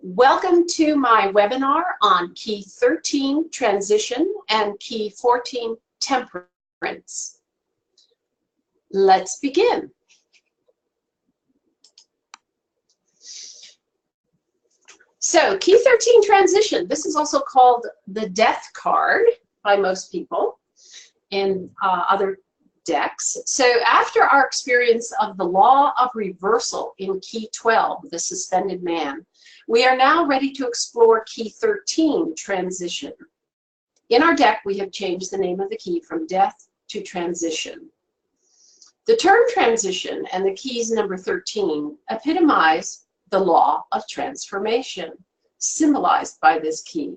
Welcome to my webinar on Key 13, Transition, and Key 14, Temperance. Let's begin. So, Key 13, Transition. This is also called the Death card by most people in other decks. So, after our experience of the law of reversal in Key 12, the suspended man, we are now ready to explore Key 13, Transition. In our deck, we have changed the name of the key from Death to Transition. The term transition and the keys number 13 epitomize the law of transformation, symbolized by this key.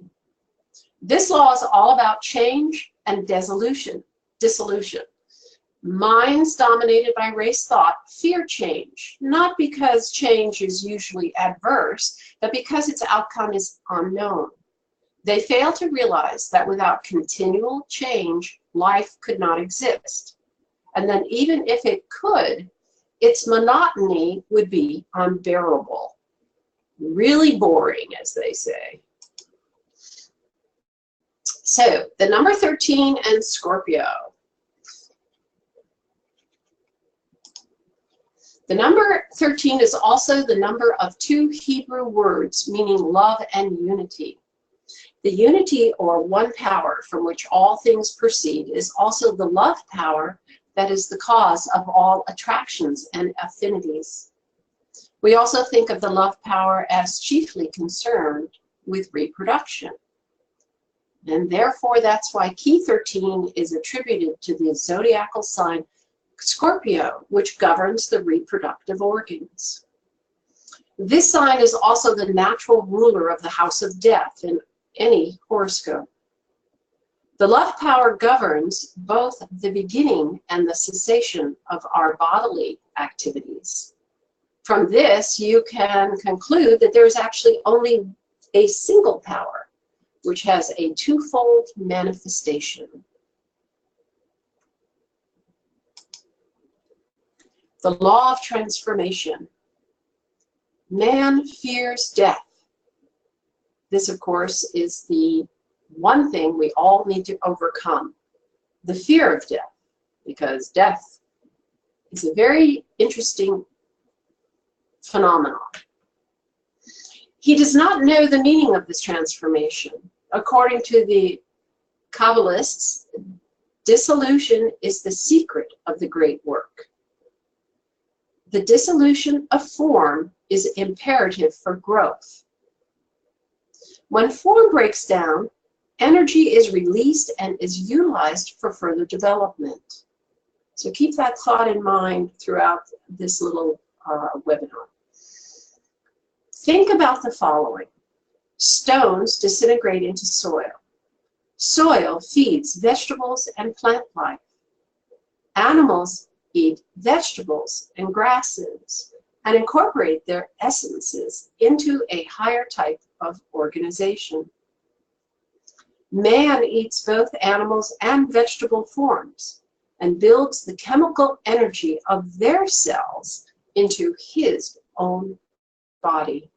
This law is all about change and dissolution. Minds dominated by race thought fear change, not because change is usually adverse, but because its outcome is unknown. They fail to realize that without continual change, life could not exist. And then even if it could, its monotony would be unbearable. Really boring, as they say. So, the number 13 and Scorpio. The number 13 is also the number of two Hebrew words meaning love and unity. The unity, or one power, from which all things proceed is also the love power that is the cause of all attractions and affinities. We also think of the love power as chiefly concerned with reproduction. And therefore, that's why Key 13 is attributed to the zodiacal sign Scorpio, which governs the reproductive organs. This sign is also the natural ruler of the house of death in any horoscope. The love power governs both the beginning and the cessation of our bodily activities. From this, you can conclude that there is actually only a single power, which has a twofold manifestation. The law of transformation. Man fears death. This, of course, is the one thing we all need to overcome, the fear of death, because death is a very interesting phenomenon. He does not know the meaning of this transformation. According to the Kabbalists, dissolution is the secret of the great work. The dissolution of form is imperative for growth. When form breaks down, energy is released and is utilized for further development. So keep that thought in mind throughout this little webinar. Think about the following. Stones disintegrate into soil. Soil feeds vegetables and plant life. Animals eat vegetables and grasses and incorporate their essences into a higher type of organization. Man eats both animals and vegetable forms and builds the chemical energy of their cells into his own body.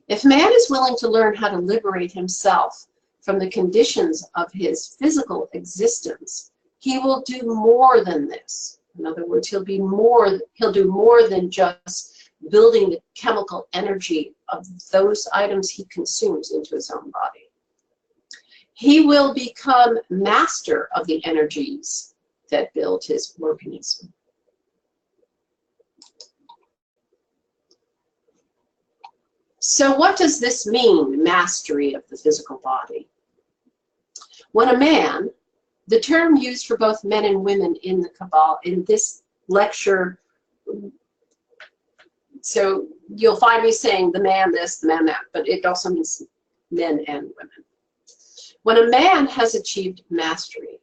If man is willing to learn how to liberate himself from the conditions of his physical existence, he will do more than this. In other words, he'll do more than just building the chemical energy of those items he consumes into his own body. He will become master of the energies that build his organism. So what does this mean, mastery of the physical body? When a man, the term used for both men and women in the Kabbalah, in this lecture, so you'll find me saying the man this, the man that, but it also means men and women. When a man has achieved mastery,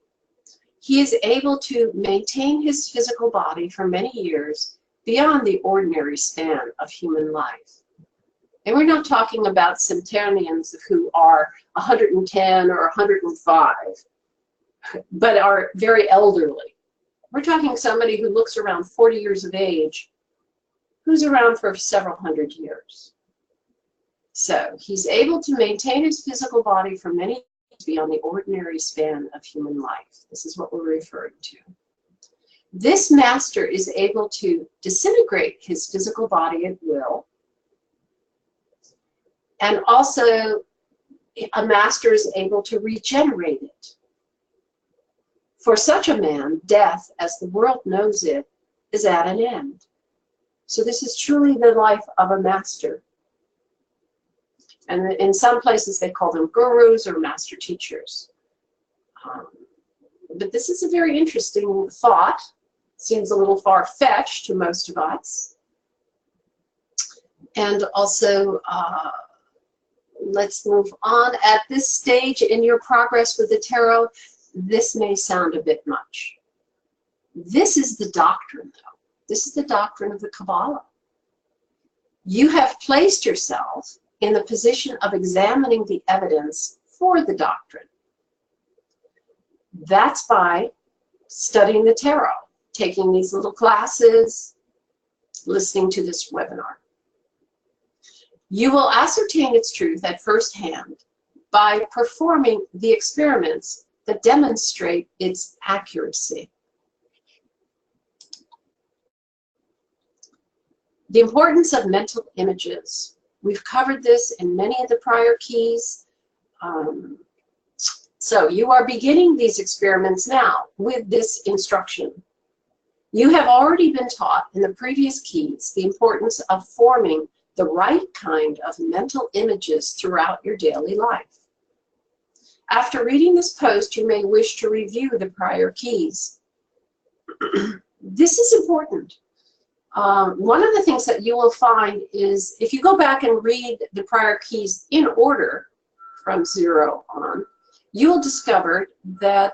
he is able to maintain his physical body for many years beyond the ordinary span of human life. And we're not talking about centenarians who are 110 or 105. But are very elderly. We're talking somebody who looks around 40 years of age, who's around for several hundred years. So he's able to maintain his physical body for many years beyond the ordinary span of human life. This is what we're referring to. This master is able to disintegrate his physical body at will. And also, a master is able to regenerate it. For such a man, death, as the world knows it, is at an end. So this is truly the life of a master. And in some places they call them gurus or master teachers. But this is a very interesting thought. Seems a little far-fetched to most of us. And also, let's move on. At this stage in your progress with the tarot, this may sound a bit much. This is the doctrine, though. This is the doctrine of the Kabbalah. You have placed yourself in the position of examining the evidence for the doctrine. That's by studying the tarot, taking these little classes, listening to this webinar. You will ascertain its truth at first hand by performing the experiments that demonstrate its accuracy. The importance of mental images. We've covered this in many of the prior keys. So you are beginning these experiments now with this instruction. You have already been taught in the previous keys the importance of forming the right kind of mental images throughout your daily life. After reading this post, you may wish to review the prior keys. This is important. One of the things that you will find is if you go back and read the prior keys in order from 0 on, you'll discover that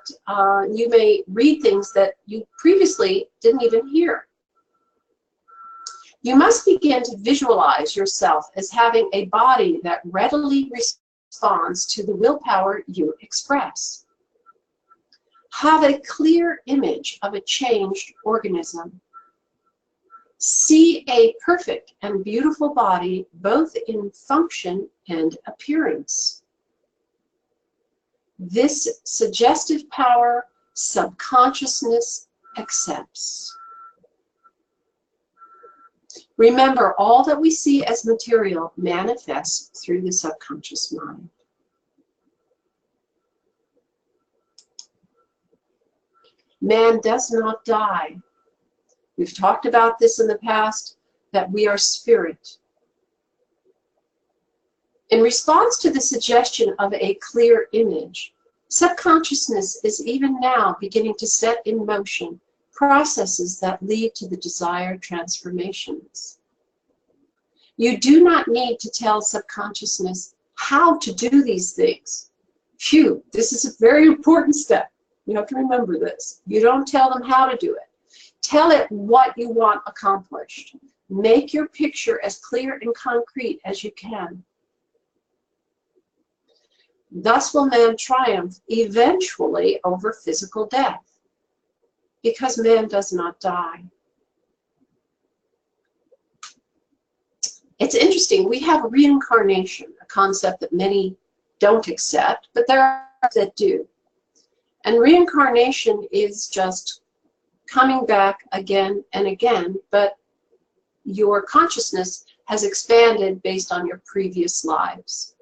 you may read things that you previously didn't even hear. You must begin to visualize yourself as having a body that readily responds to the willpower you express. Have a clear image of a changed organism. See a perfect and beautiful body both in function and appearance. This suggestive power subconsciousness accepts. Remember, all that we see as material manifests through the subconscious mind. Man does not die. We've talked about this in the past, that we are spirit. In response to the suggestion of a clear image, subconsciousness is even now beginning to set in motion processes that lead to the desired transformations. You do not need to tell subconsciousness how to do these things. Phew, this is a very important step. You have to remember this. You don't tell them how to do it. Tell it what you want accomplished. Make your picture as clear and concrete as you can. Thus will man triumph eventually over physical death, because man does not die. It's interesting, we have reincarnation, a concept that many don't accept, but there are that do. And reincarnation is just coming back again and again, but your consciousness has expanded based on your previous lives.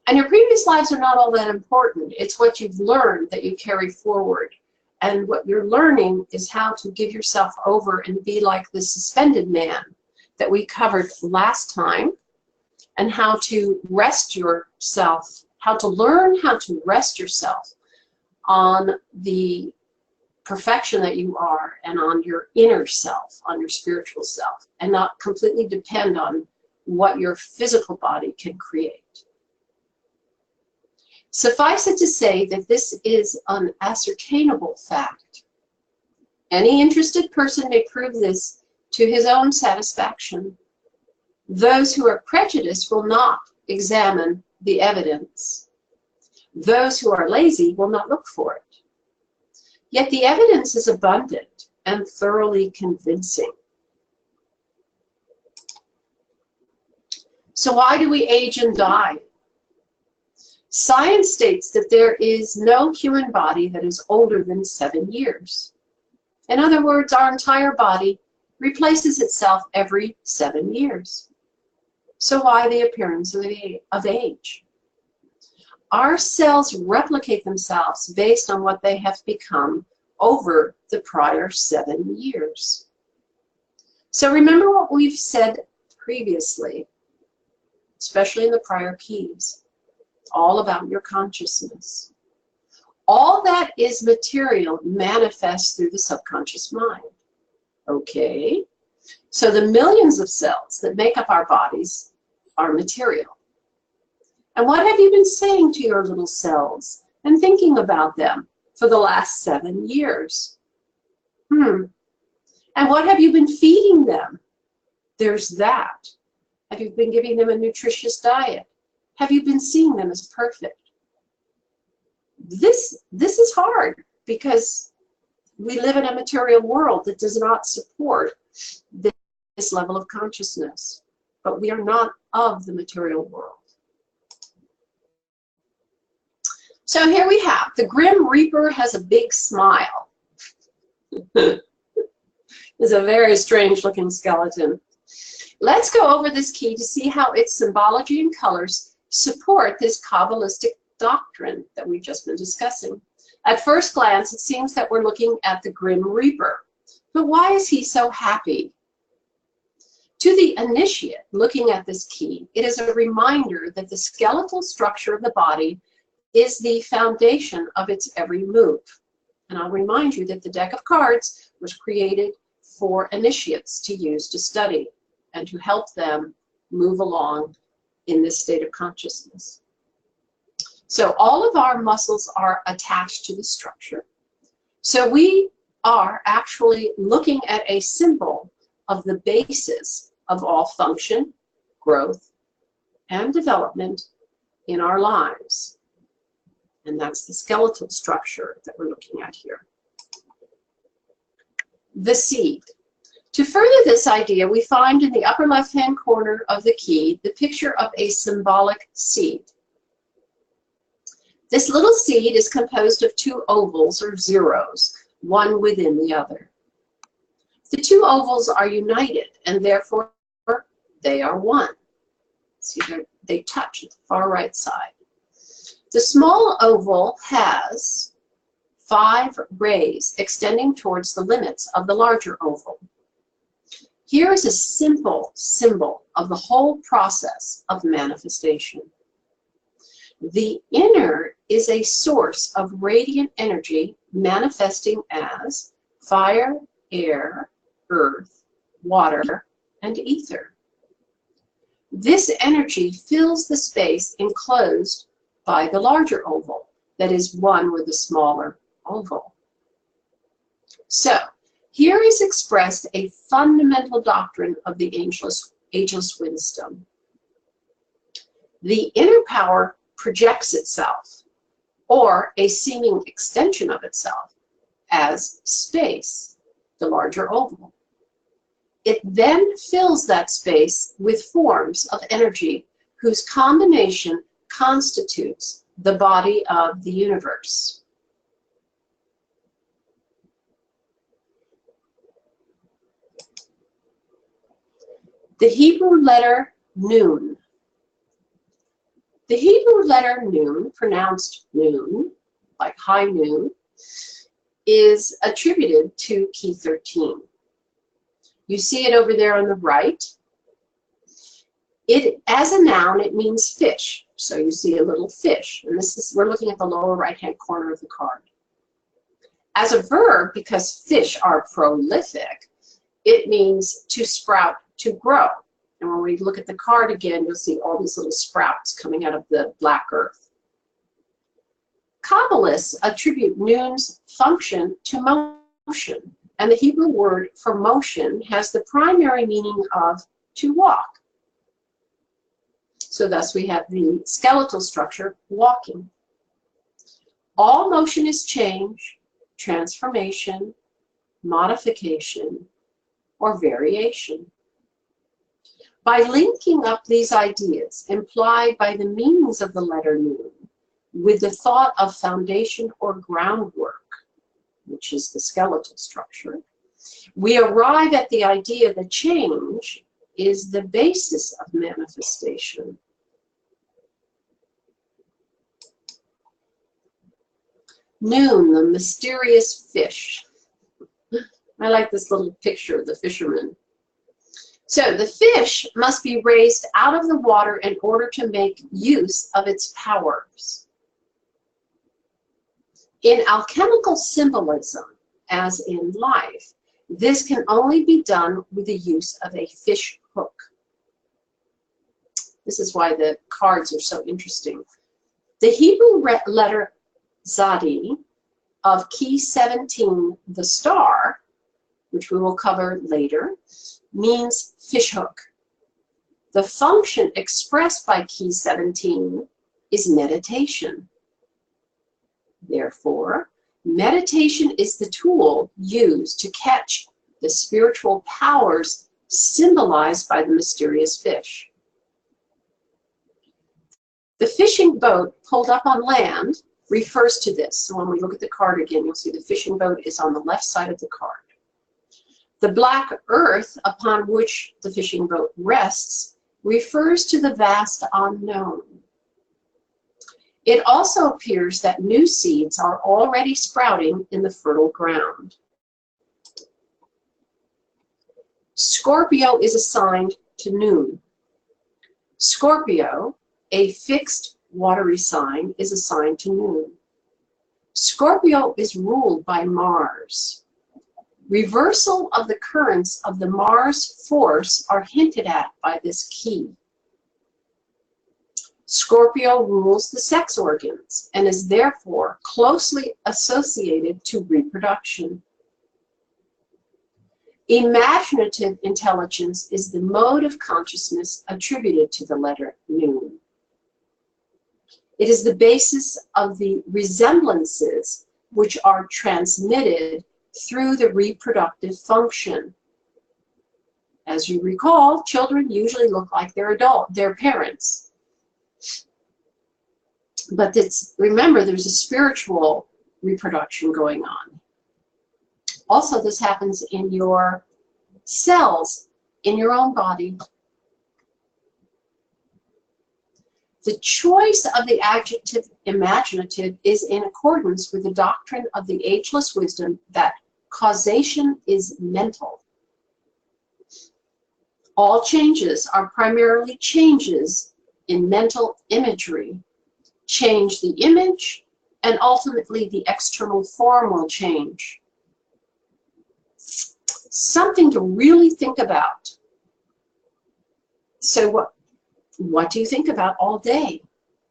And your previous lives are not all that important. It's what you've learned that you carry forward. And what you're learning is how to give yourself over and be like the suspended man that we covered last time, and how to rest yourself, how to learn how to rest yourself on the perfection that you are and on your inner self, on your spiritual self, and not completely depend on what your physical body can create. Suffice it to say that this is an ascertainable fact. Any interested person may prove this to his own satisfaction. Those who are prejudiced will not examine the evidence. Those who are lazy will not look for it. Yet the evidence is abundant and thoroughly convincing. So why do we age and die? Science states that there is no human body that is older than 7 years. In other words, our entire body replaces itself every 7 years. So why the appearance of age? Our cells replicate themselves based on what they have become over the prior 7 years. So remember what we've said previously, especially in the prior keys, all about your consciousness. All that is material manifests through the subconscious mind. Okay? So the millions of cells that make up our bodies are material. And what have you been saying to your little cells and thinking about them for the last 7 years? And what have you been feeding them? There's that. Have you been giving them a nutritious diet? Have you been seeing them as perfect? This is hard because we live in a material world that does not support this level of consciousness. But we are not of the material world. So here we have, the Grim Reaper has a big smile. It's a very strange looking skeleton. Let's go over this key to see how its symbology and colors support this Kabbalistic doctrine that we've just been discussing. At first glance, it seems that we're looking at the Grim Reaper. But why is he so happy? To the initiate looking at this key, it is a reminder that the skeletal structure of the body is the foundation of its every move. And I'll remind you that the deck of cards was created for initiates to use to study and to help them move along in this state of consciousness. So all of our muscles are attached to the structure. So we are actually looking at a symbol of the basis of all function, growth, and development in our lives. And that's the skeletal structure that we're looking at here. The seed. To further this idea, we find in the upper left-hand corner of the key the picture of a symbolic seed. This little seed is composed of 2 ovals or zeros, one within the other. The 2 ovals are united, and therefore they are one. See, they touch at the far right side. The small oval has 5 rays extending towards the limits of the larger oval. Here is a simple symbol of the whole process of manifestation. The inner is a source of radiant energy manifesting as fire, air, earth, water, and ether. This energy fills the space enclosed by the larger oval, that is one with the smaller oval. So, here is expressed a fundamental doctrine of the ageless wisdom. The inner power projects itself, or a seeming extension of itself, as space, the larger oval. It then fills that space with forms of energy whose combination constitutes the body of the universe. The Hebrew letter Nun. The Hebrew letter Nun, pronounced noon, like high noon, is attributed to key 13. You see it over there on the right. As a noun, it means fish. So you see a little fish. And we're looking at the lower right-hand corner of the card. As a verb, because fish are prolific, it means to sprout, to grow. And when we look at the card again, you'll see all these little sprouts coming out of the black earth. Kabbalists attribute Nun's function to motion. And the Hebrew word for motion has the primary meaning of to walk. So thus we have the skeletal structure, walking. All motion is change, transformation, modification, or variation. By linking up these ideas implied by the meanings of the letter noun with the thought of foundation or groundwork, which is the skeletal structure, we arrive at the idea that change is the basis of manifestation. Noun, the mysterious fish. I like this little picture of the fisherman. So the fish must be raised out of the water in order to make use of its powers. In alchemical symbolism, as in life, this can only be done with the use of a fish hook. This is why the cards are so interesting. The Hebrew letter Zadi of key 17, the star, which we will cover later, means fishhook. The function expressed by key 17 is meditation. Therefore, meditation is the tool used to catch the spiritual powers symbolized by the mysterious fish. The fishing boat pulled up on land refers to this. So when we look at the card again, you'll see the fishing boat is on the left side of the card. The black earth upon which the fishing boat rests refers to the vast unknown. It also appears that new seeds are already sprouting in the fertile ground. Scorpio is assigned to noon. Scorpio, a fixed watery sign, is assigned to noon. Scorpio is ruled by Mars. Reversal of the currents of the Mars force are hinted at by this key. Scorpio rules the sex organs and is therefore closely associated to reproduction. Imaginative intelligence is the mode of consciousness attributed to the letter noon. It is the basis of the resemblances which are transmitted through the reproductive function. As you recall, children usually look like their parents. But remember, there's a spiritual reproduction going on. Also, this happens in your cells, in your own body. The choice of the adjective imaginative is in accordance with the doctrine of the ageless wisdom that causation is mental. All changes are primarily changes in mental imagery. Change the image, and ultimately the external form will change. Something to really think about. So what do you think about all day?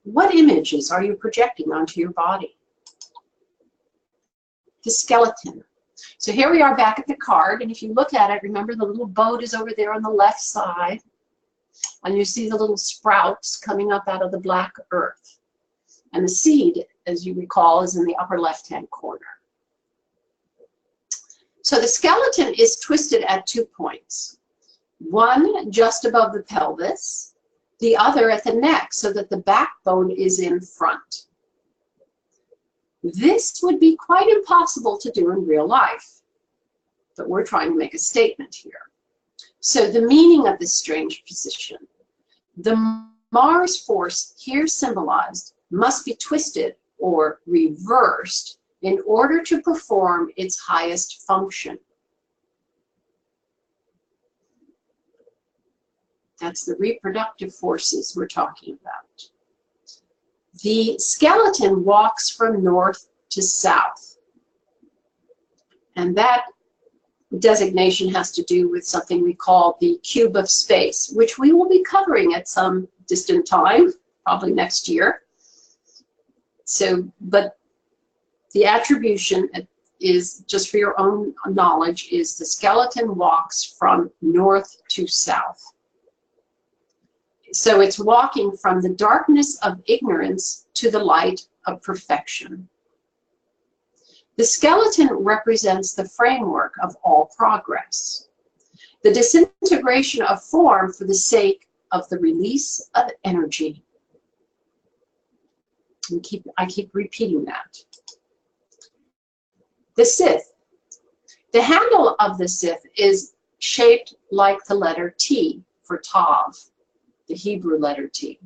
What images are you projecting onto your body? The skeleton. So here we are back at the card, and if you look at it, remember the little boat is over there on the left side, and you see the little sprouts coming up out of the black earth. And the seed, as you recall, is in the upper left-hand corner. So the skeleton is twisted at 2 points. One just above the pelvis, the other at the neck, so that the backbone is in front. This would be quite impossible to do in real life, but we're trying to make a statement here. So the meaning of this strange position. The Mars force here symbolized must be twisted or reversed in order to perform its highest function. That's the reproductive forces we're talking about. The skeleton walks from north to south. And that designation has to do with something we call the cube of space, which we will be covering at some distant time, probably next year. So, but the attribution is, just for your own knowledge, is the skeleton walks from north to south. So it's walking from the darkness of ignorance to the light of perfection. The skeleton represents the framework of all progress. The disintegration of form for the sake of the release of energy. And I keep repeating that. The Sith. The handle of the Sith is shaped like the letter T for Tav, the Hebrew letter T.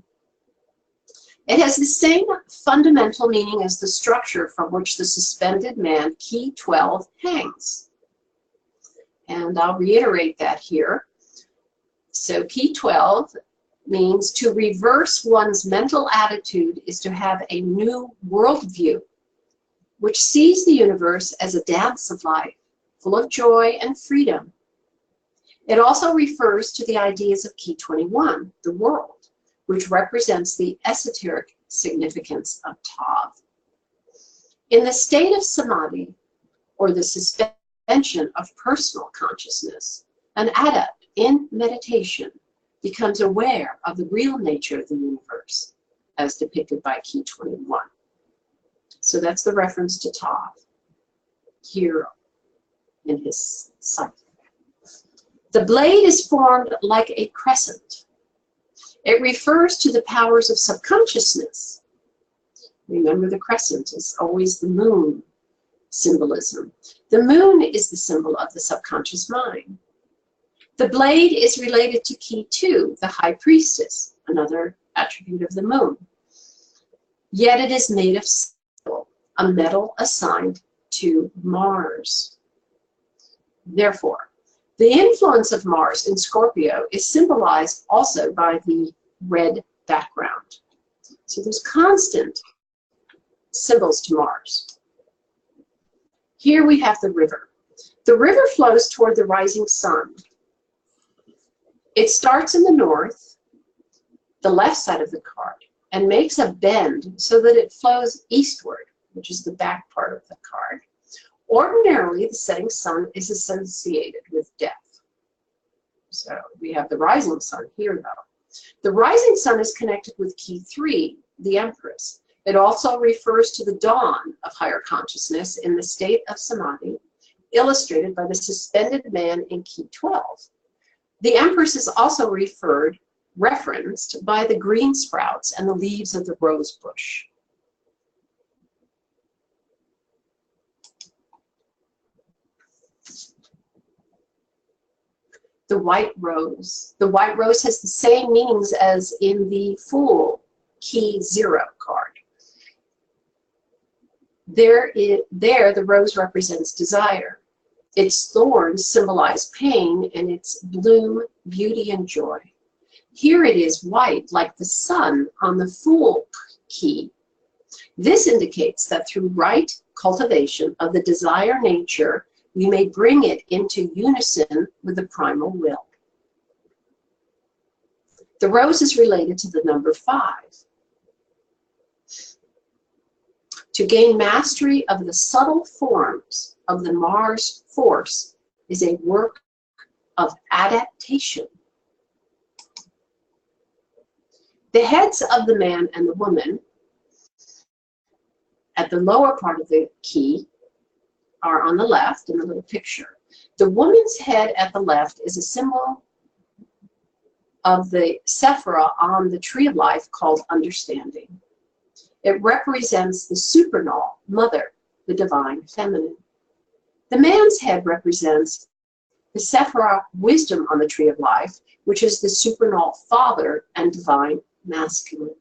It has the same fundamental meaning as the structure from which the suspended man, key 12, hangs. And I'll reiterate that here. So key 12 means to reverse one's mental attitude is to have a new worldview, which sees the universe as a dance of life, full of joy and freedom. It also refers to the ideas of key 21, the world, which represents the esoteric significance of Tav. In the state of samadhi, or the suspension of personal consciousness, an adept in meditation becomes aware of the real nature of the universe, as depicted by key 21. So that's the reference to Tav here in his sight. The blade is formed like a crescent. It refers to the powers of subconsciousness. Remember, the crescent is always the moon symbolism. The moon is the symbol of the subconscious mind. The blade is related to key 2, the high priestess, another attribute of the moon. Yet it is made of steel, a metal assigned to Mars. Therefore, the influence of Mars in Scorpio is symbolized also by the red background. So there's constant symbols to Mars. Here we have the river. The river flows toward the rising sun. It starts in the north, the left side of the card, and makes a bend so that it flows eastward, which is the back part of the card. Ordinarily, the setting sun is associated with death. So we have the rising sun here, though. The rising sun is connected with key 3, the Empress. It also refers to the dawn of higher consciousness in the state of samadhi, illustrated by the suspended man in key 12. The Empress is also referenced by the green sprouts and the leaves of the rose bush. The white rose. The white rose has the same meanings as in the Fool key 0 card. There, the rose represents desire. Its thorns symbolize pain, and its bloom, beauty and joy. Here it is white, like the sun on the Fool key. This indicates that through right cultivation of the desire nature, we may bring it into unison with the primal will. The rose is related to the number 5. To gain mastery of the subtle forms of the Mars force is a work of adaptation. The heads of the man and the woman at the lower part of the key are on the left in the little picture. The woman's head at the left is a symbol of the Sephirah on the tree of life called understanding. It represents the supernal, mother, the divine feminine. The man's head represents the Sephirah wisdom on the tree of life, which is the supernal father and divine masculine.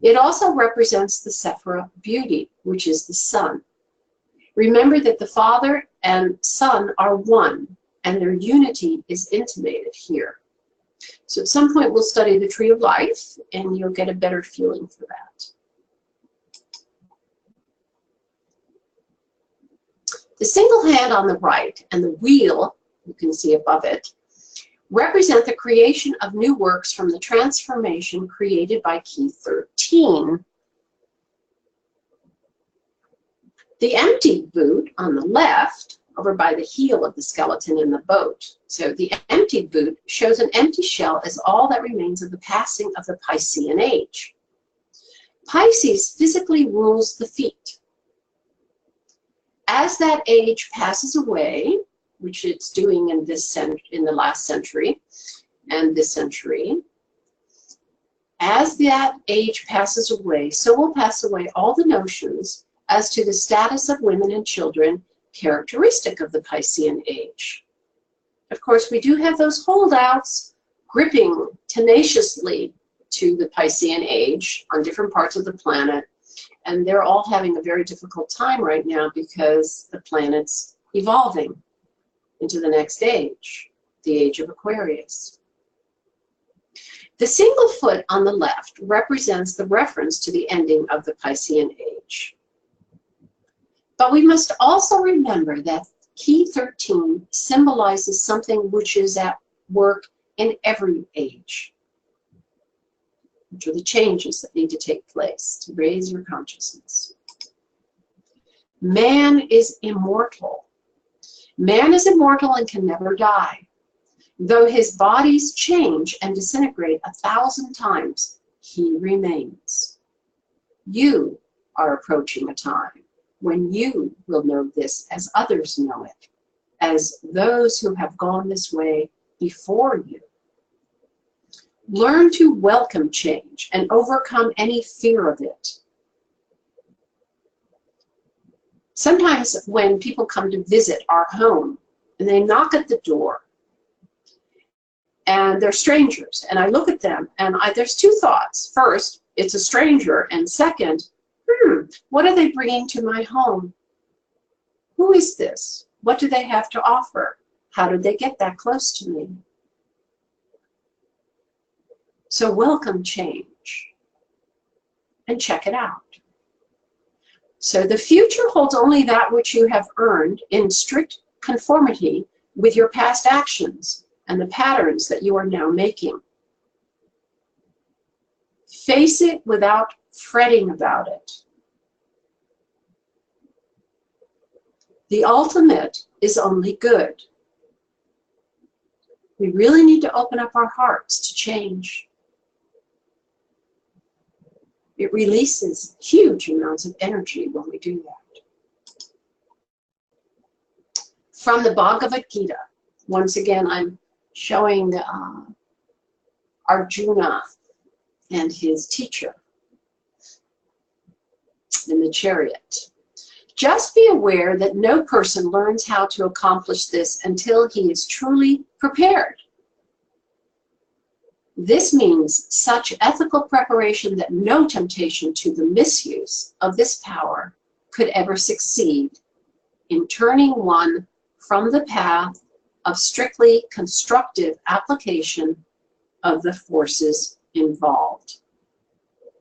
It also represents the Sephirah beauty, which is the sun. Remember that the father and son are one, and their unity is intimated here. So at some point we'll study the tree of life, and you'll get a better feeling for that. The single hand on the right and the wheel, you can see above it, represent the creation of new works from the transformation created by key 13. The empty boot on the left, over by the heel of the skeleton in the boat. So the empty boot shows an empty shell as all that remains of the passing of the Piscean age. Pisces physically rules the feet. As that age passes away, which it's doing in the last century and this century. As that age passes away, so will pass away all the notions as to the status of women and children characteristic of the Piscean age. Of course, we do have those holdouts gripping tenaciously to the Piscean age on different parts of the planet, and they're all having a very difficult time right now because the planet's evolving into the next age, the age of Aquarius. The single foot on the left represents the reference to the ending of the Piscean age. But we must also remember that key 13 symbolizes something which is at work in every age, which are the changes that need to take place to raise your consciousness. Man is immortal. Man is immortal and can never die. Though his bodies change and disintegrate 1,000 times, he remains. You are approaching a time when you will know this as others know it, as those who have gone this way before you. Learn to welcome change and overcome any fear of it. Sometimes when people come to visit our home and they knock at the door, and they're strangers, and I look at them, and there's two thoughts. First, it's a stranger, and second, what are they bringing to my home? Who is this? What do they have to offer? How did they get that close to me? So welcome change, and check it out. So the future holds only that which you have earned in strict conformity with your past actions and the patterns that you are now making. Face it without fretting about it. The ultimate is only good. We really need to open up our hearts to change. It releases huge amounts of energy when we do that. From the Bhagavad Gita, once again, I'm showing Arjuna and his teacher in the chariot. Just be aware that no person learns how to accomplish this until he is truly prepared. This means such ethical preparation that no temptation to the misuse of this power could ever succeed in turning one from the path of strictly constructive application of the forces involved.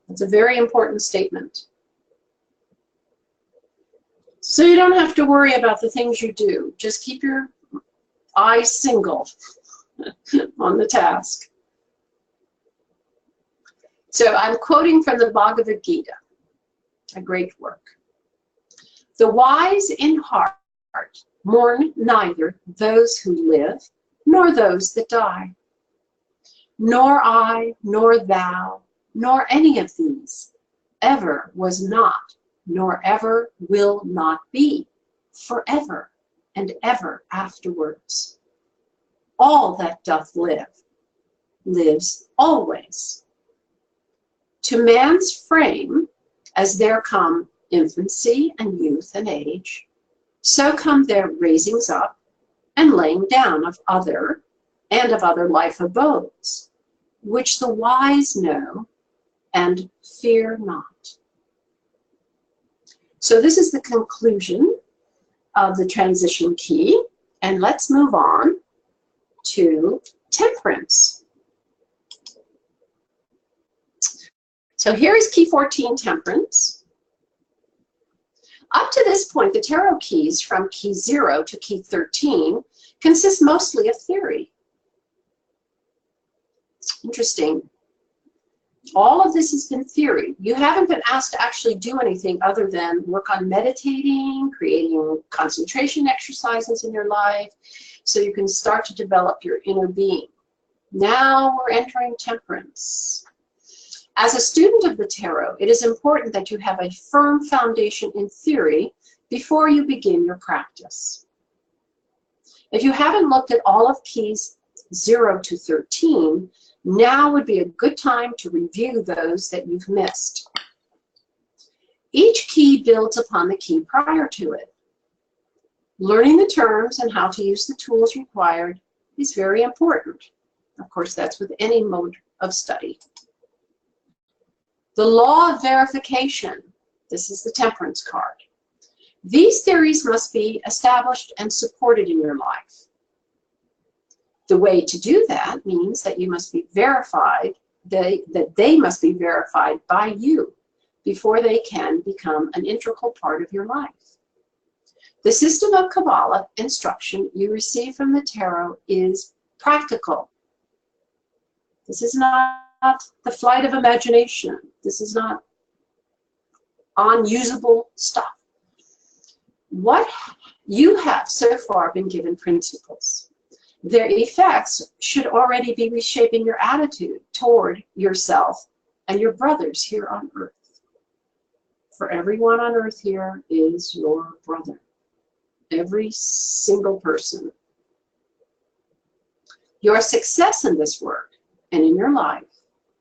It's a very important statement. So you don't have to worry about the things you do. Just keep your eyes single on the task. So I'm quoting from the Bhagavad Gita, a great work. The wise in heart mourn neither those who live nor those that die. Nor I, nor thou, nor any of these ever was not, nor ever will not be, forever and ever afterwards. All that doth live, lives always. To man's frame, as there come infancy and youth and age, so come their raisings up and laying down of other life abodes, which the wise know and fear not. So this is the conclusion of the transition key, and let's move on to temperance. So here is key 14, temperance. Up to this point, the tarot keys from key 0 to key 13 consist mostly of theory. Interesting. All of this has been theory. You haven't been asked to actually do anything other than work on meditating, creating concentration exercises in your life, so you can start to develop your inner being. Now we're entering temperance. As a student of the tarot, it is important that you have a firm foundation in theory before you begin your practice. If you haven't looked at all of keys 0 to 13, now would be a good time to review those that you've missed. Each key builds upon the key prior to it. Learning the terms and how to use the tools required is very important. Of course, that's with any mode of study. The law of verification. This is the Temperance card. These theories must be established and supported in your life. The way to do that means that you must be verified, that they must be verified by you before they can become an integral part of your life. The system of Kabbalah instruction you receive from the tarot is practical. This is not the flight of imagination. This is not unusable stuff. What you have so far been given principles. Their effects should already be reshaping your attitude toward yourself and your brothers here on earth. For everyone on earth here is your brother. Every single person. Your success in this work and in your life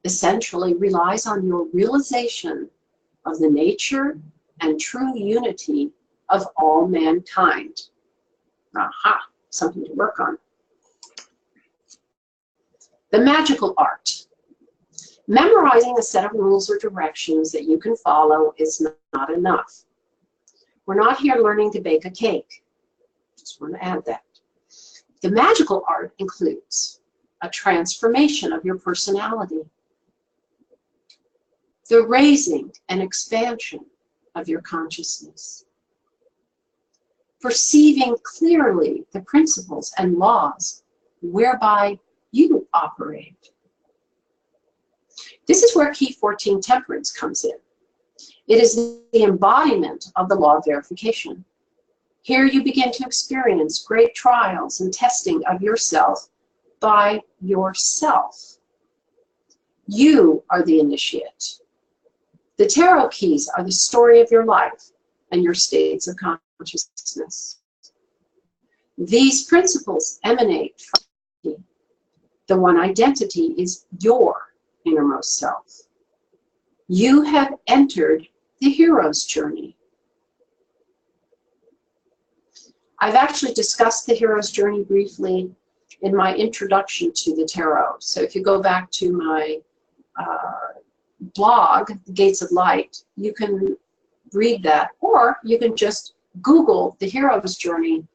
essentially relies on your realization of the nature and true unity of all mankind. Aha, something to work on. The magical art. Memorizing a set of rules or directions that you can follow is not enough. We're not here learning to bake a cake. Just want to add that. The magical art includes a transformation of your personality, the raising and expansion of your consciousness, perceiving clearly the principles and laws whereby you operate. This is where key 14, Temperance, comes in. It is the embodiment of the law of verification. Here you begin to experience great trials and testing of yourself by yourself. You are the initiate. The tarot keys are the story of your life and your states of consciousness. These principles emanate from you. The one identity is your innermost self. You have entered the hero's journey. I've actually discussed the hero's journey briefly in my introduction to the tarot. So if you go back to my blog, The Gates of Light, you can read that, or you can just Google the hero's journey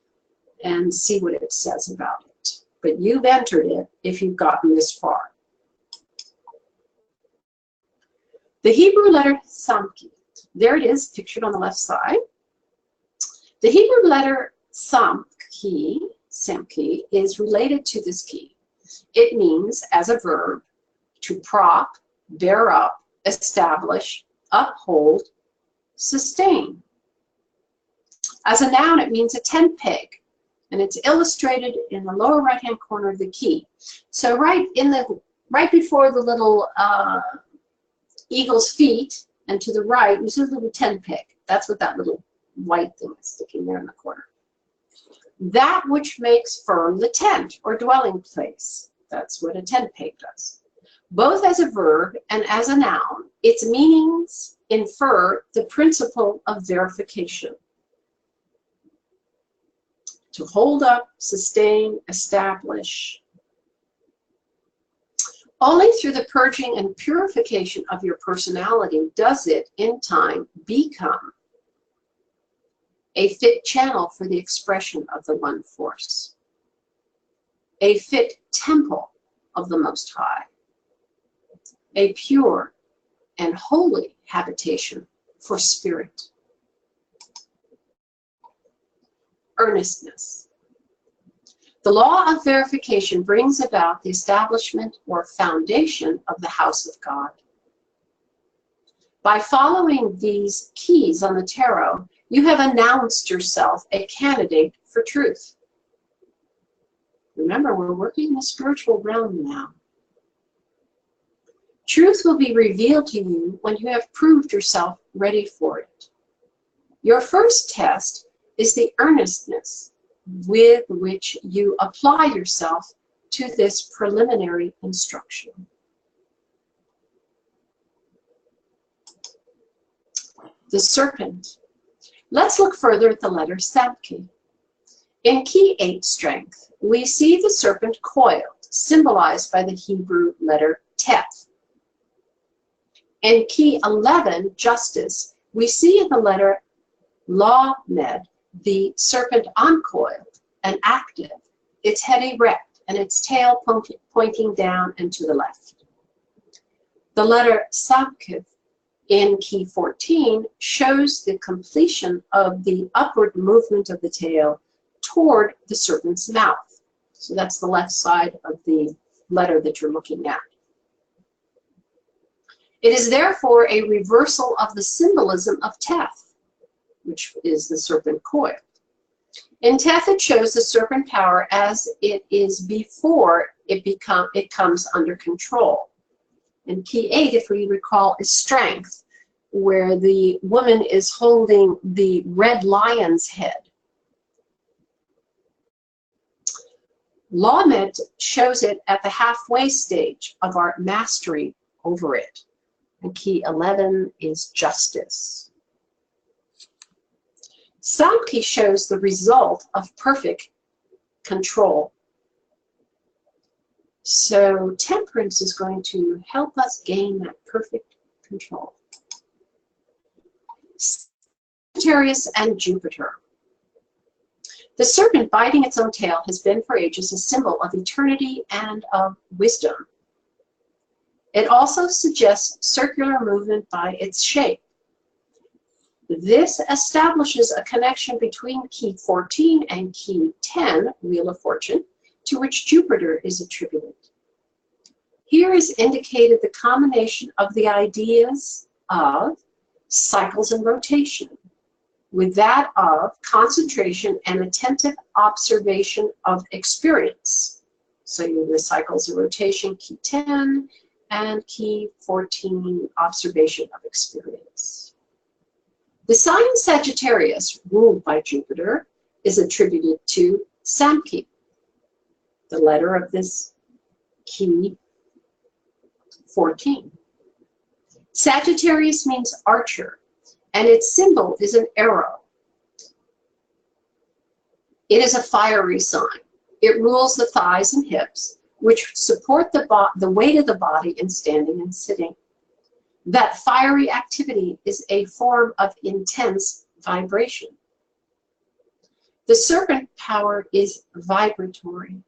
and see what it says about it. But you've entered it if you've gotten this far. The Hebrew letter Samekh. There it is, pictured on the left side. The Hebrew letter Samekh is related to this key. It means, as a verb, to prop, bear up, establish, uphold, sustain. As a noun, it means a tent peg, and it's illustrated in the lower right-hand corner of the key. So right before the little eagle's feet, and to the right, you see a little tent peg. That's what that little white thing is sticking there in the corner. That which makes firm the tent or dwelling place. That's what a tent peg does. Both as a verb and as a noun, its meanings infer the principle of verification. To hold up, sustain, establish. Only through the purging and purification of your personality does it, in time, become a fit channel for the expression of the one force, a fit temple of the Most High, a pure and holy habitation for spirit. Earnestness. The law of verification brings about the establishment or foundation of the house of God. By following these keys on the tarot, you have announced yourself a candidate for truth. Remember, we're working in the spiritual realm now. Truth will be revealed to you when you have proved yourself ready for it. Your first test is the earnestness with which you apply yourself to this preliminary instruction. The serpent. Let's look further at the letter Samekh. In key 8 strength, we see the serpent coiled, symbolized by the Hebrew letter Teth. In key 11, justice, we see in the letter Lamed the serpent uncoiled and active, its head erect and its tail pointing down and to the left. The letter Samekh in key 14 shows the completion of the upward movement of the tail toward the serpent's mouth. So that's the left side of the letter that you're looking at. It is therefore a reversal of the symbolism of Teth, which is the serpent coiled. In Teth, it shows the serpent power as it is before it comes under control. And key 8, if we recall, is strength, where the woman is holding the red lion's head. Lamed shows it at the halfway stage of our mastery over it. And key 11 is justice. Samekh shows the result of perfect control. So temperance is going to help us gain that perfect control. Sagittarius and Jupiter. The serpent biting its own tail has been for ages a symbol of eternity and of wisdom. It also suggests circular movement by its shape. This establishes a connection between key 14 and key 10, Wheel of Fortune, to which Jupiter is attributed. Here is indicated the combination of the ideas of cycles and rotation, with that of concentration and attentive observation of experience. So you have the cycles and rotation, key 10, and key 14, observation of experience. The sign Sagittarius, ruled by Jupiter, is attributed to Samekh, the letter of this key 14. Sagittarius means archer, and its symbol is an arrow. It is a fiery sign. It rules the thighs and hips, which support the weight of the body in standing and sitting. That fiery activity is a form of intense vibration. The serpent power is vibratory.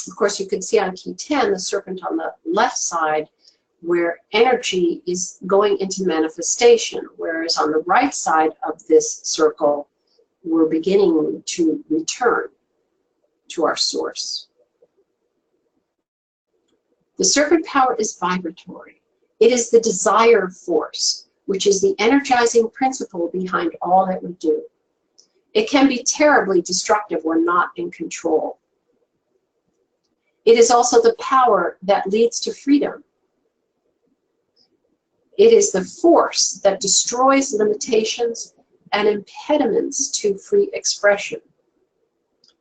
Of course, you can see on key 10, the serpent on the left side, where energy is going into manifestation, whereas on the right side of this circle, we're beginning to return to our source. The serpent power is vibratory. It is the desire force, which is the energizing principle behind all that we do. It can be terribly destructive when not in control. It is also the power that leads to freedom. It is the force that destroys limitations and impediments to free expression.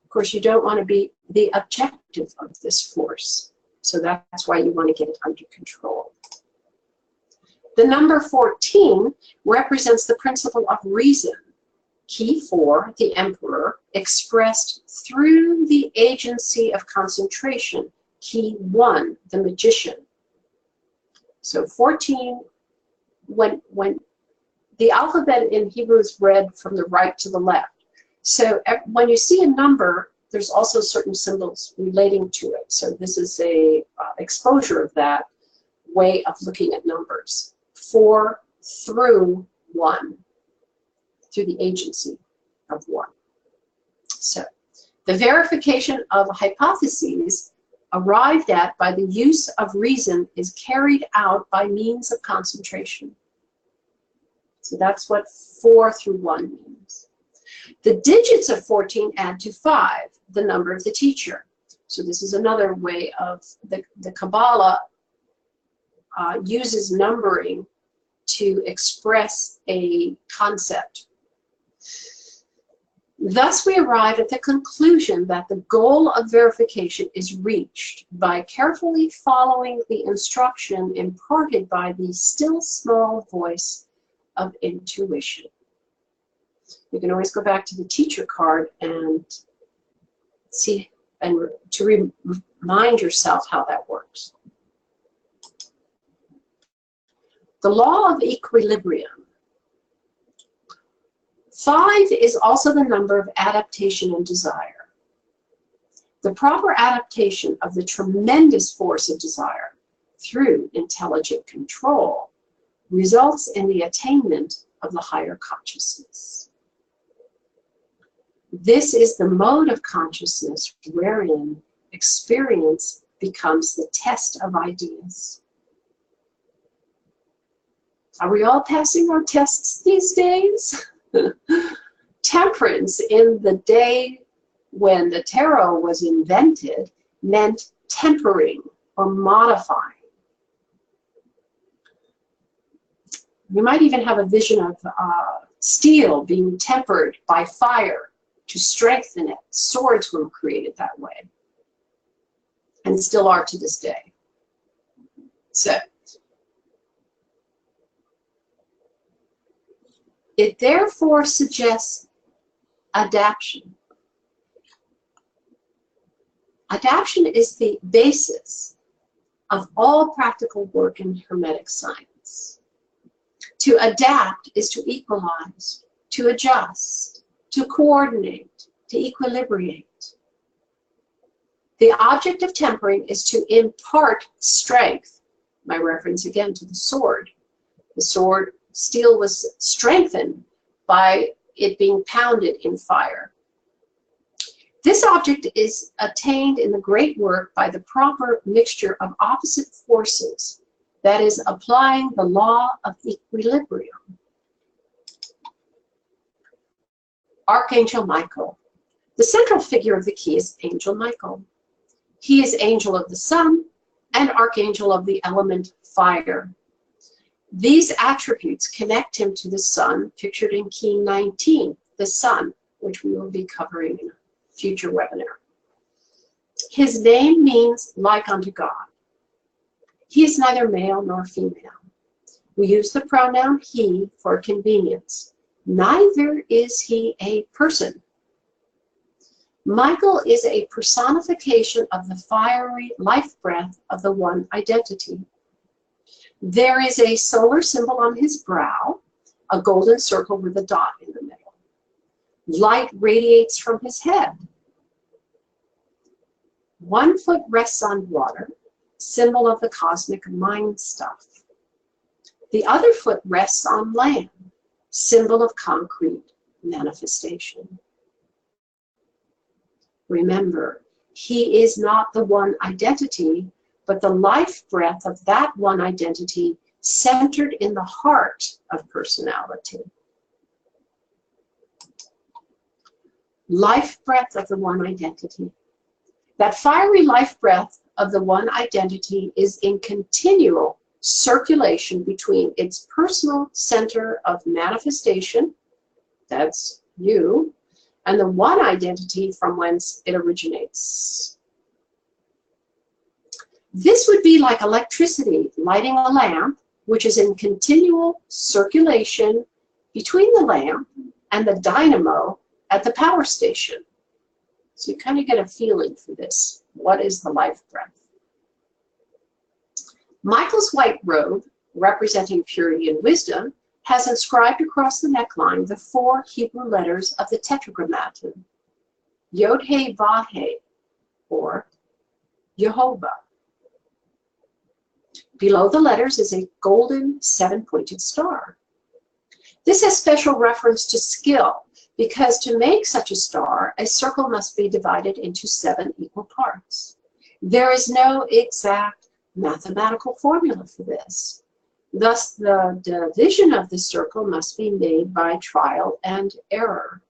Of course, you don't want to be the objective of this force, so that's why you want to get it under control. The number 14 represents the principle of reason. Key 4, the Emperor, expressed through the agency of concentration. Key 1, the Magician. So 14, when the alphabet in Hebrew is read from the right to the left. So when you see a number, there's also certain symbols relating to it. So this is a exposure of that way of looking at numbers. 4 through 1, through the agency of 1. So the verification of hypotheses arrived at by the use of reason is carried out by means of concentration. So that's what 4 through 1 means. The digits of 14 add to 5, the number of the teacher. So this is another way of the Kabbalah uses numbering to express a concept. Thus, we arrive at the conclusion that the goal of verification is reached by carefully following the instruction imparted by the still small voice of intuition. You can always go back to the teacher card and see and to remind yourself how that works. The law of equilibrium. 5 is also the number of adaptation and desire. The proper adaptation of the tremendous force of desire through intelligent control results in the attainment of the higher consciousness. This is the mode of consciousness wherein experience becomes the test of ideas. Are we all passing our tests these days? Temperance, in the day when the tarot was invented, meant tempering or modifying. You might even have a vision of steel being tempered by fire to strengthen it. Swords were created that way and still are to this day. So, it therefore suggests adaptation. Adaptation is the basis of all practical work in Hermetic science. To adapt is to equalize, to adjust, to coordinate, to equilibrate. The object of tempering is to impart strength. My reference again to the sword. The sword, steel was strengthened by it being pounded in fire. This object is attained in the great work by the proper mixture of opposite forces, that is, applying the law of equilibrium. Archangel Michael. The central figure of the key is Angel Michael. He is angel of the sun and archangel of the element fire. These attributes connect him to the sun, pictured in key 19, the sun, which we will be covering in a future webinar. His name means like unto God. He is neither male nor female. We use the pronoun he for convenience. Neither is he a person. Michael is a personification of the fiery life breath of the one identity. There is a solar symbol on his brow, a golden circle with a dot in the middle. Light radiates from his head. One foot rests on water, symbol of the cosmic mind stuff. The other foot rests on land, symbol of concrete manifestation. Remember, he is not the one identity, but the life breath of that one identity centered in the heart of personality. Life breath of the one identity. That fiery life breath of the one identity is in continual circulation between its personal center of manifestation, that's you, and the one identity from whence it originates. This would be like electricity lighting a lamp, which is in continual circulation between the lamp and the dynamo at the power station. So you kind of get a feeling for this. What is the life breath? Michael's white robe, representing purity and wisdom, has inscribed across the neckline the 4 Hebrew letters of the Tetragrammaton, Yod-He-Vav-He, or Jehovah. Below the letters is a golden 7-pointed star. This has special reference to skill, because to make such a star, a circle must be divided into 7 equal parts. There is no exact mathematical formula for this. Thus, the division of the circle must be made by trial and error.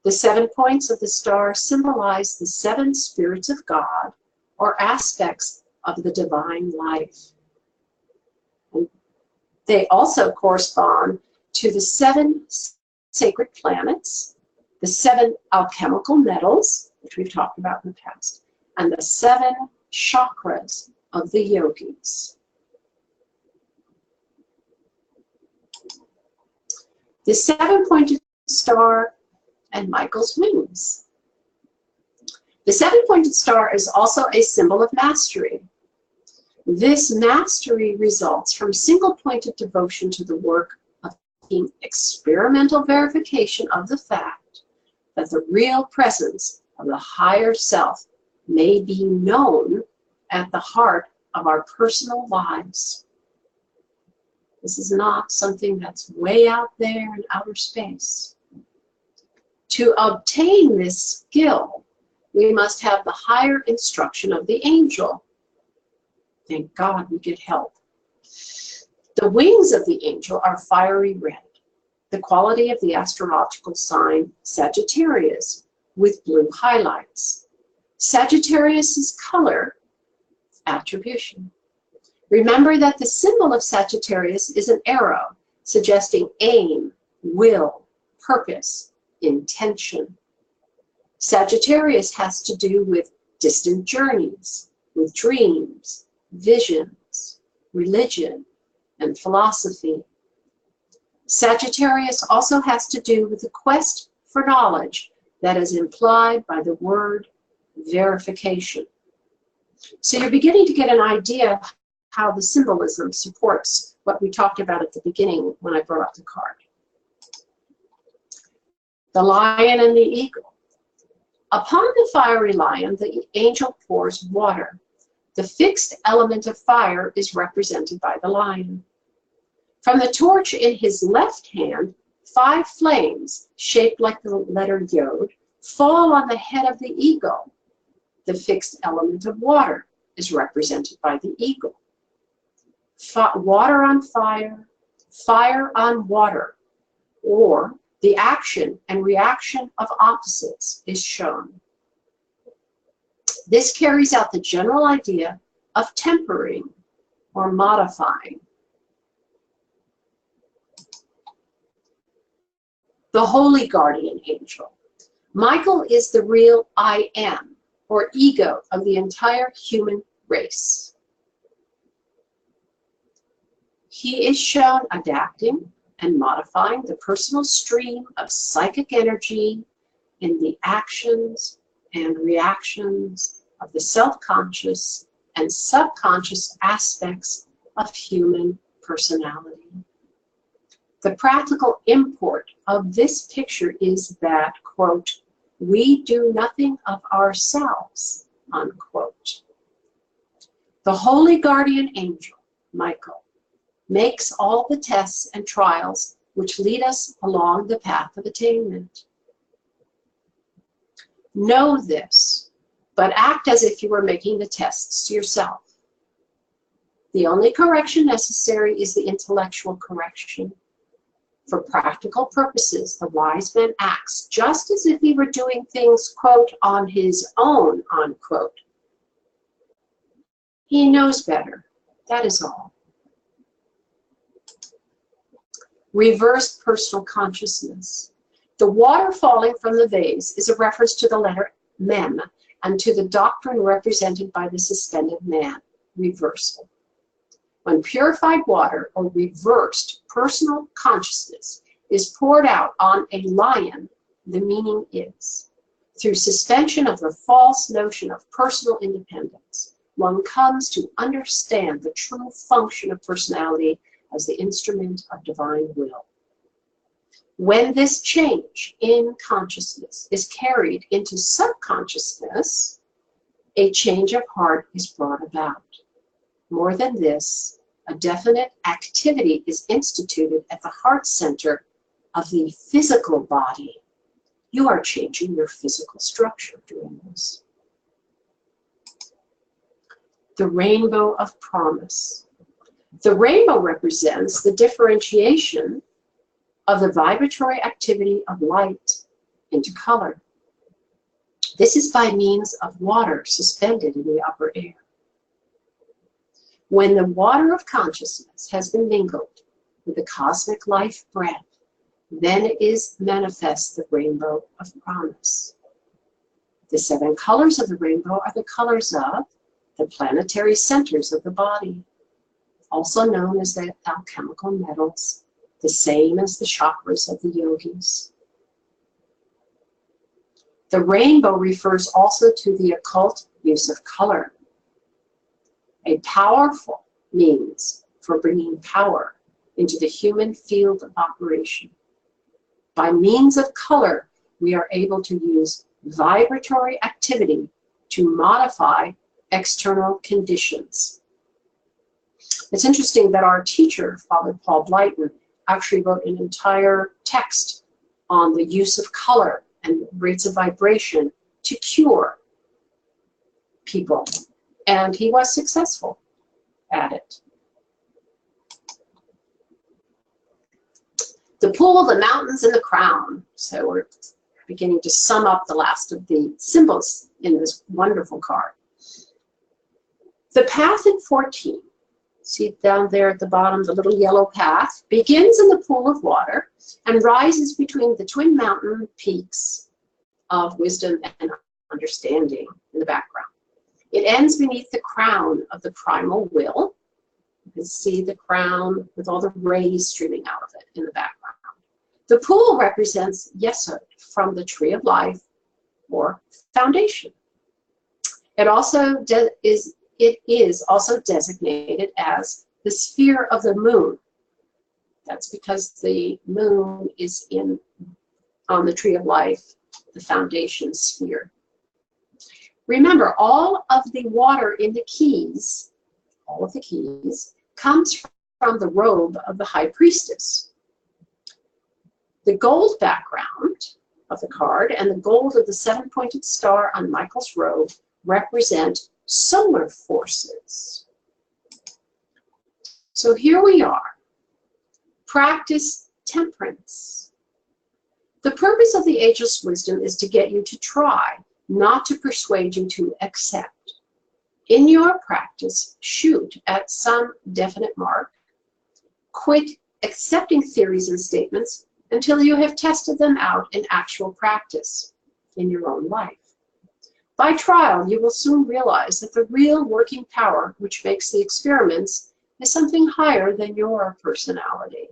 The 7 points of the star symbolize the 7 spirits of God, or aspects of the divine life. And they also correspond to the 7 sacred planets, the 7 alchemical metals, which we've talked about in the past, and the 7 chakras of the yogis. The 7-pointed star and Michael's wings. The 7-pointed star is also a symbol of mastery. This mastery results from single-pointed devotion to the work of experimental verification of the fact that the real presence of the higher self may be known at the heart of our personal lives. This is not something that's way out there in outer space. To obtain this skill, we must have the higher instruction of the angel. Thank God we get help. The wings of the angel are fiery red, the quality of the astrological sign Sagittarius, with blue highlights. Sagittarius's color, attribution. Remember that the symbol of Sagittarius is an arrow, suggesting aim, will, purpose, intention. Sagittarius has to do with distant journeys, with dreams, visions, religion, and philosophy. Sagittarius also has to do with the quest for knowledge that is implied by the word verification. So you're beginning to get an idea of how the symbolism supports what we talked about at the beginning when I brought up the card. The lion and the eagle. Upon the fiery lion, the angel pours water. The fixed element of fire is represented by the lion. From the torch in his left hand, 5 flames, shaped like the letter Yod, fall on the head of the eagle. The fixed element of water is represented by the eagle. Water on fire, fire on water, or the action and reaction of opposites is shown. This carries out the general idea of tempering or modifying. The holy guardian angel. Michael is the real I am, or ego, of the entire human race. He is shown adapting and modifying the personal stream of psychic energy in the actions and reactions of the self-conscious and subconscious aspects of human personality. The practical import of this picture is that, quote, we do nothing of ourselves, unquote. The holy guardian angel, Michael, makes all the tests and trials which lead us along the path of attainment. Know this, but act as if you were making the tests yourself. The only correction necessary is the intellectual correction. For practical purposes, the wise man acts just as if he were doing things, quote, on his own, unquote. He knows better, that is all. Reverse personal consciousness. The water falling from the vase is a reference to the letter Mem and to the doctrine represented by the suspended man, reversal. When purified water, or reversed personal consciousness, is poured out on a lion, the meaning is, through suspension of the false notion of personal independence, one comes to understand the true function of personality as the instrument of divine will. When this change in consciousness is carried into subconsciousness, a change of heart is brought about. More than this, a definite activity is instituted at the heart center of the physical body. You are changing your physical structure doing this. The rainbow of promise. The rainbow represents the differentiation of the vibratory activity of light into color. This is by means of water suspended in the upper air. When the water of consciousness has been mingled with the cosmic life breath, Then is manifest the rainbow of promise. The 7 colors of the rainbow are the colors of the planetary centers of the body, also known as the alchemical metals, the same as the chakras of the yogis. The rainbow refers also to the occult use of color, a powerful means for bringing power into the human field of operation. By means of color, we are able to use vibratory activity to modify external conditions. It's interesting that our teacher, Father Paul Blyton, actually wrote an entire text on the use of color and rates of vibration to cure people, and he was successful at it. The pool, the mountains, and the crown. So we're beginning to sum up the last of the symbols in this wonderful card. The path in 14, see down there at the bottom, the little yellow path, begins in the pool of water and rises between the twin mountain peaks of wisdom and understanding in the background. It ends beneath the crown of the primal will. You can see the crown with all the rays streaming out of it in the background. The pool represents Yesod from the tree of life, or foundation. It is also designated as the sphere of the moon. That's because the moon is on the tree of life, the foundation sphere. Remember, all of the water in the keys, all of the keys, comes from the robe of the high priestess. The gold background of the card and the gold of the 7-pointed star on Michael's robe represent solar forces. So here we are. Practice temperance. The purpose of the ageless wisdom is to get you to try, not to persuade you to accept. In your practice, shoot at some definite mark. Quit accepting theories and statements until you have tested them out in actual practice in your own life. By trial, you will soon realize that the real working power which makes the experiments is something higher than your personality.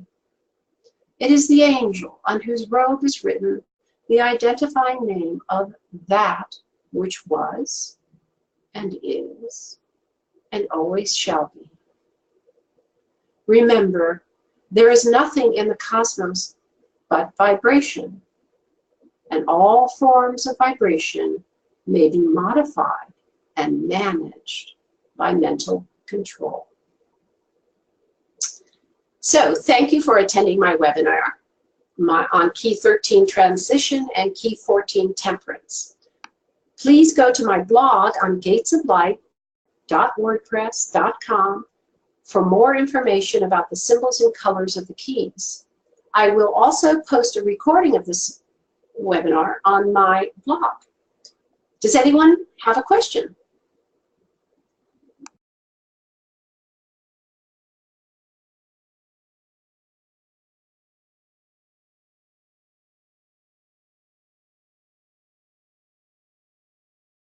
It is the angel on whose robe is written the identifying name of that which was and is and always shall be. Remember, there is nothing in the cosmos but vibration, and all forms of vibration may be modified and managed by mental control. So thank you for attending my webinar on Key 13 Transition and Key 14 Temperance. Please go to my blog on gatesoflight.wordpress.com for more information about the symbols and colors of the keys. I will also post a recording of this webinar on my blog. Does anyone have a question?